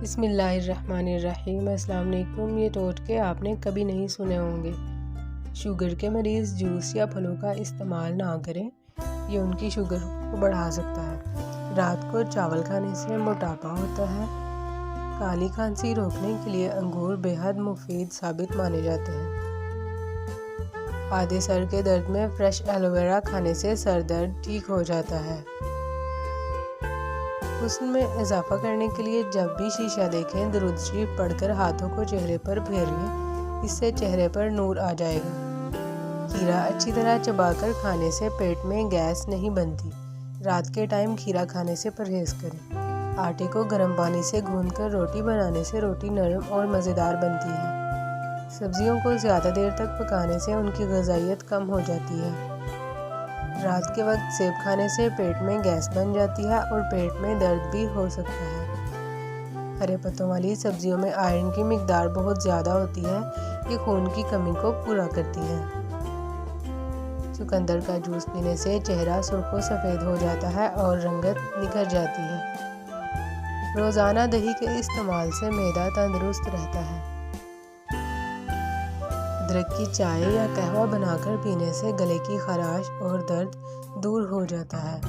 بسم اللہ الرحمن الرحیم۔ السلام علیکم۔ یہ ٹوٹکے آپ نے کبھی نہیں سنے ہوں گے۔ شوگر کے مریض جوس یا پھلوں کا استعمال نہ کریں، یہ ان کی شوگر کو بڑھا سکتا ہے۔ رات کو چاول کھانے سے موٹاپا ہوتا ہے۔ کالی کھانسی روکنے کے لیے انگور بے حد مفید ثابت مانے جاتے ہیں۔ آدھے سر کے درد میں فریش ایلو ویرا کھانے سے سر درد ٹھیک ہو جاتا ہے۔ حسن میں اضافہ کرنے کے لیے جب بھی شیشہ دیکھیں درود شریف پڑھ کر ہاتھوں کو چہرے پر پھیر لیں، اس سے چہرے پر نور آ جائے گا۔ کھیرا اچھی طرح چبا کر کھانے سے پیٹ میں گیس نہیں بنتی۔ رات کے ٹائم کھیرا کھانے سے پرہیز کریں۔ آٹے کو گرم پانی سے گوندھ کر روٹی بنانے سے روٹی نرم اور مزیدار بنتی ہے۔ سبزیوں کو زیادہ دیر تک پکانے سے ان کی غذائیت کم ہو جاتی ہے۔ رات کے وقت سیب کھانے سے پیٹ میں گیس بن جاتی ہے اور پیٹ میں درد بھی ہو سکتا ہے۔ ہرے پتوں والی سبزیوں میں آئرن کی مقدار بہت زیادہ ہوتی ہے، یہ خون کی کمی کو پورا کرتی ہے۔ چقندر کا جوس پینے سے چہرہ سرخ و سفید ہو جاتا ہے اور رنگت نکھر جاتی ہے۔ روزانہ دہی کے استعمال سے معدہ تندرست رہتا ہے۔ ادرک کی چائے یا قہوہ بنا کر پینے سے گلے کی خراش اور درد دور ہو جاتا ہے۔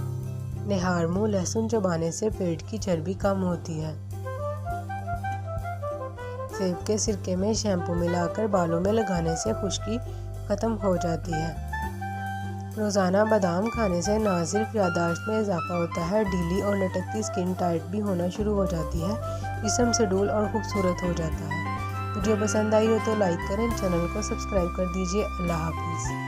نہار منہ لہسن چبانے سے پیٹ کی چربی کم ہوتی ہے۔ سیب کے سرکے میں شیمپو ملا کر بالوں میں لگانے سے خشکی ختم ہو جاتی ہے۔ روزانہ بادام کھانے سے نہ صرف یادداشت میں اضافہ ہوتا ہے، ڈھیلی اور لٹکتی اسکن ٹائٹ بھی ہونا شروع ہو جاتی ہے، جسم سڈول اور خوبصورت ہو جاتا ہے۔ ویڈیو پسند آئی ہو تو لائک کریں، چینل کو سبسکرائب کر دیجیے۔ اللہ حافظ۔